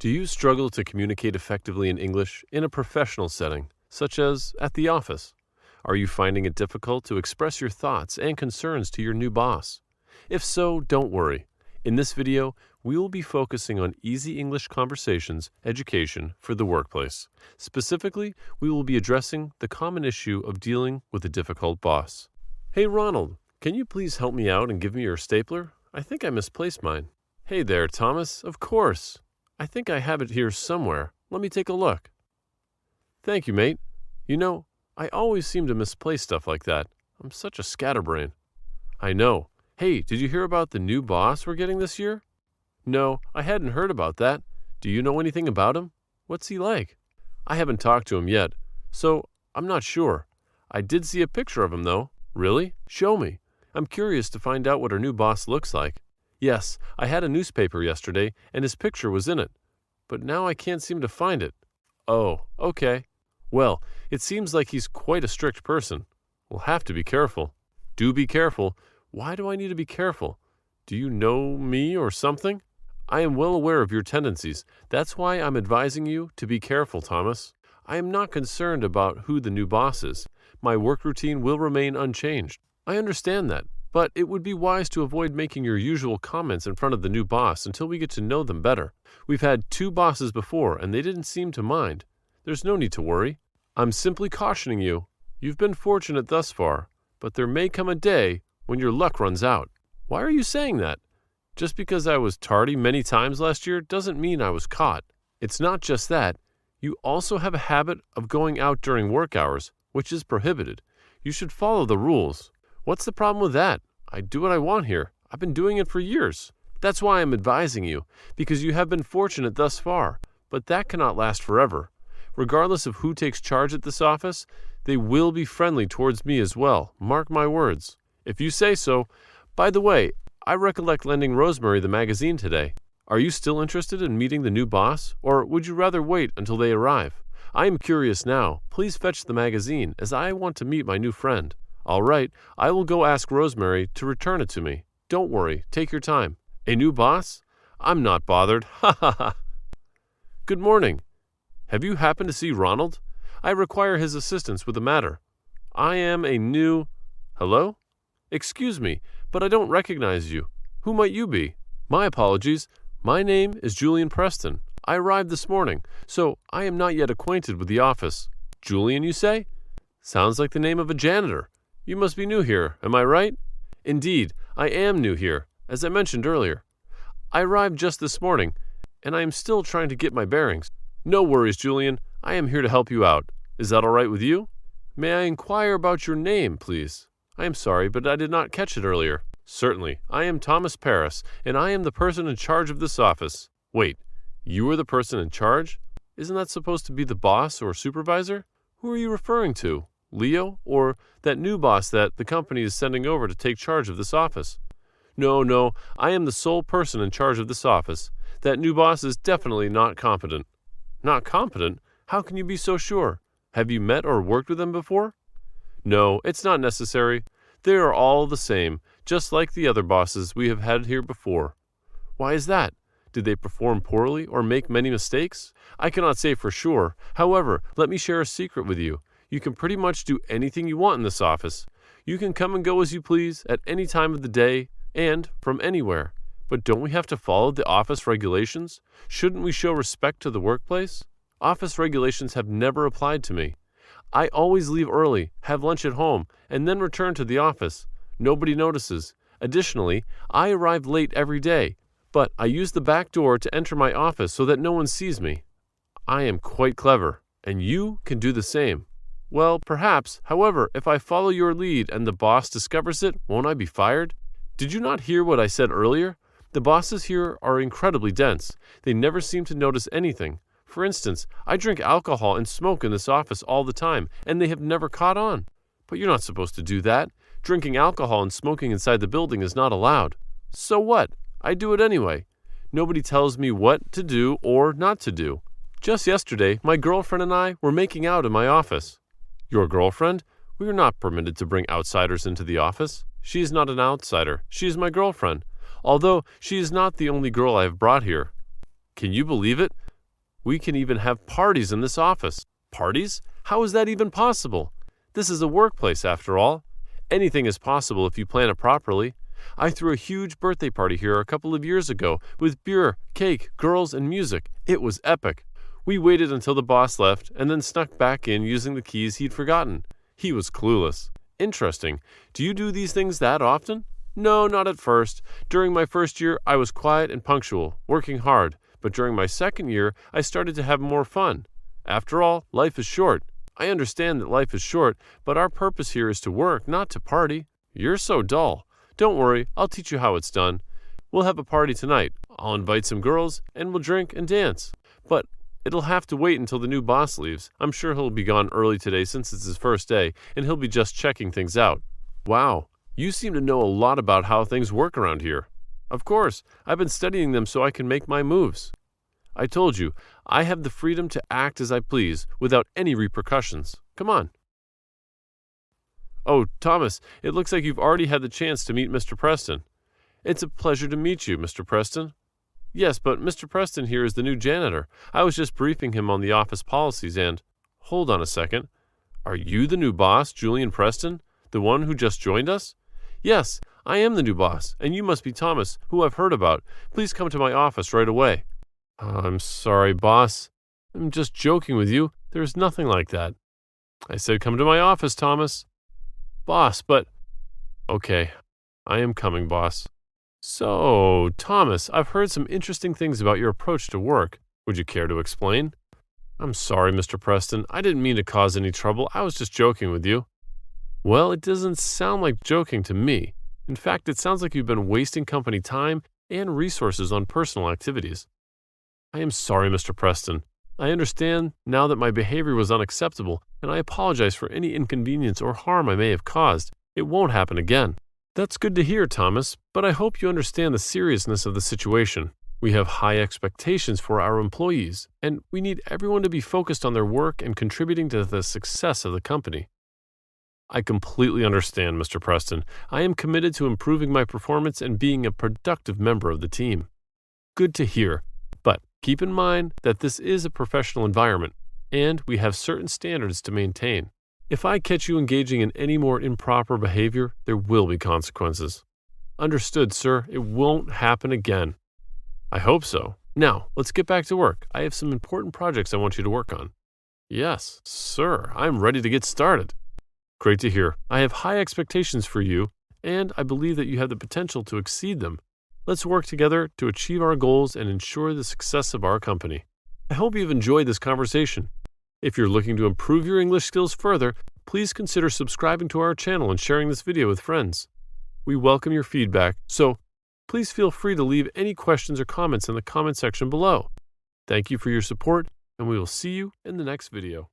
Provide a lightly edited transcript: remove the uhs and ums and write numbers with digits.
Do you struggle to communicate effectively in English in a professional setting, such as at the office? Are you finding it difficult to express your thoughts and concerns to your new boss? If so, don't worry. In this video, we will be focusing on easy English conversations education for the workplace. Specifically, we will be addressing the common issue of dealing with a difficult boss. Hey Ronald, can you please help me out and give me your stapler? I think I misplaced mine. Hey there, Thomas, of course. I think I have it here somewhere. Let me take a look. Thank you, mate. You know, I always seem to misplace stuff like that. I'm such a scatterbrain. I know. Hey, did you hear about the new boss we're getting this year? No, I hadn't heard about that. Do you know anything about him? What's he like? I haven't talked to him yet, so I'm not sure. I did see a picture of him, though. Really? Show me. I'm curious to find out what our new boss looks like. Yes, I had a newspaper yesterday, and his picture was in it. But now I can't seem to find it. Oh, okay. Well, it seems like he's quite a strict person. We'll have to be careful. Do be careful. Why do I need to be careful? Do you know me or something? I am well aware of your tendencies. That's why I'm advising you to be careful, Thomas. I am not concerned about who the new boss is. My work routine will remain unchanged. I understand that, but it would be wise to avoid making your usual comments in front of the new boss until we get to know them better. We've had 2 bosses before, and they didn't seem to mind. There's no need to worry. I'm simply cautioning you. You've been fortunate thus far, but there may come a day when your luck runs out. Why are you saying that? Just because I was tardy many times last year doesn't mean I was caught. It's not just that. You also have a habit of going out during work hours, which is prohibited. You should follow the rules. What's the problem with that? I do what I want here. I've been doing it for years. That's why I'm advising you, because you have been fortunate thus far, but that cannot last forever. Regardless of who takes charge at this office, they will be friendly towards me as well. Mark my words. If you say so. By the way, I recollect lending Rosemary the magazine today. Are you still interested in meeting the new boss, or would you rather wait until they arrive? I am curious now. Please fetch the magazine, as I want to meet my new friend. All right, I will go ask Rosemary to return it to me. Don't worry, take your time. A new boss? I'm not bothered. Ha ha ha. Good morning. Have you happened to see Ronald? I require his assistance with a matter. I am a new... Hello? Excuse me, but I don't recognize you. Who might you be? My apologies. My name is Julian Preston. I arrived this morning, so I am not yet acquainted with the office. Julian, you say? Sounds like the name of a janitor. You must be new here, am I right? Indeed, I am new here, as I mentioned earlier. I arrived just this morning, and I am still trying to get my bearings. No worries, Julian. I am here to help you out. Is that all right with you? May I inquire about your name, please? I am sorry, but I did not catch it earlier. Certainly. I am Thomas Paris, and I am the person in charge of this office. Wait, you are the person in charge? Isn't that supposed to be the boss or supervisor? Who are you referring to? Leo, or that new boss that the company is sending over to take charge of this office? No, I am the sole person in charge of this office. That new boss is definitely not competent. Not competent? How can you be so sure? Have you met or worked with them before? No, it's not necessary. They are all the same, just like the other bosses we have had here before. Why is that? Did they perform poorly or make many mistakes? I cannot say for sure. However, let me share a secret with you. You can pretty much do anything you want in this office. You can come and go as you please at any time of the day and from anywhere. But don't we have to follow the office regulations? Shouldn't we show respect to the workplace? Office regulations have never applied to me. I always leave early, have lunch at home, and then return to the office. Nobody notices. Additionally, I arrive late every day, but I use the back door to enter my office so that no one sees me. I am quite clever, and you can do the same. Well, perhaps. However, if I follow your lead and the boss discovers it, won't I be fired? Did you not hear what I said earlier? The bosses here are incredibly dense. They never seem to notice anything. For instance, I drink alcohol and smoke in this office all the time, and they have never caught on. But you're not supposed to do that. Drinking alcohol and smoking inside the building is not allowed. So what? I do it anyway. Nobody tells me what to do or not to do. Just yesterday, my girlfriend and I were making out in my office. Your girlfriend? We are not permitted to bring outsiders into the office. She is not an outsider. She is my girlfriend. Although she is not the only girl I have brought here. Can you believe it? We can even have parties in this office. Parties? How is that even possible? This is a workplace, after all. Anything is possible if you plan it properly. I threw a huge birthday party here a couple of years ago with beer, cake, girls, and music. It was epic. We waited until the boss left and then snuck back in using the keys he'd forgotten. He was clueless. Interesting. Do you do these things that often? No, not at first. During my first year, I was quiet and punctual, working hard. But during my second year, I started to have more fun. After all, life is short. I understand that life is short, but our purpose here is to work, not to party. You're so dull. Don't worry, I'll teach you how it's done. We'll have a party tonight. I'll invite some girls, and we'll drink and dance. But it'll have to wait until the new boss leaves. I'm sure he'll be gone early today since it's his first day, and he'll be just checking things out. Wow, you seem to know a lot about how things work around here. Of course, I've been studying them so I can make my moves. I told you, I have the freedom to act as I please without any repercussions. Come on. Oh, Thomas, it looks like you've already had the chance to meet Mr. Preston. It's a pleasure to meet you, Mr. Preston. Yes, but Mr. Preston here is the new janitor. I was just briefing him on the office policies and— Hold on a second. Are you the new boss, Julian Preston? The one who just joined us? Yes, I am the new boss, and you must be Thomas, who I've heard about. Please come to my office right away. I'm sorry, boss. I'm just joking with you. There's nothing like that. I said come to my office, Thomas. Boss, but— Okay, I am coming, boss. So, Thomas, I've heard some interesting things about your approach to work. Would you care to explain? I'm sorry, Mr. Preston. I didn't mean to cause any trouble. I was just joking with you. Well, it doesn't sound like joking to me. In fact, it sounds like you've been wasting company time and resources on personal activities. I am sorry, Mr. Preston. I understand now that my behavior was unacceptable, and I apologize for any inconvenience or harm I may have caused. It won't happen again. That's good to hear, Thomas, but I hope you understand the seriousness of the situation. We have high expectations for our employees, and we need everyone to be focused on their work and contributing to the success of the company. I completely understand, Mr. Preston. I am committed to improving my performance and being a productive member of the team. Good to hear, but keep in mind that this is a professional environment, and we have certain standards to maintain. If I catch you engaging in any more improper behavior, there will be consequences. Understood, sir. It won't happen again. I hope so. Now, let's get back to work. I have some important projects I want you to work on. Yes, sir. I'm ready to get started. Great to hear. I have high expectations for you, and I believe that you have the potential to exceed them. Let's work together to achieve our goals and ensure the success of our company. I hope you've enjoyed this conversation. If you're looking to improve your English skills further, please consider subscribing to our channel and sharing this video with friends. We welcome your feedback, so please feel free to leave any questions or comments in the comment section below. Thank you for your support, and we will see you in the next video.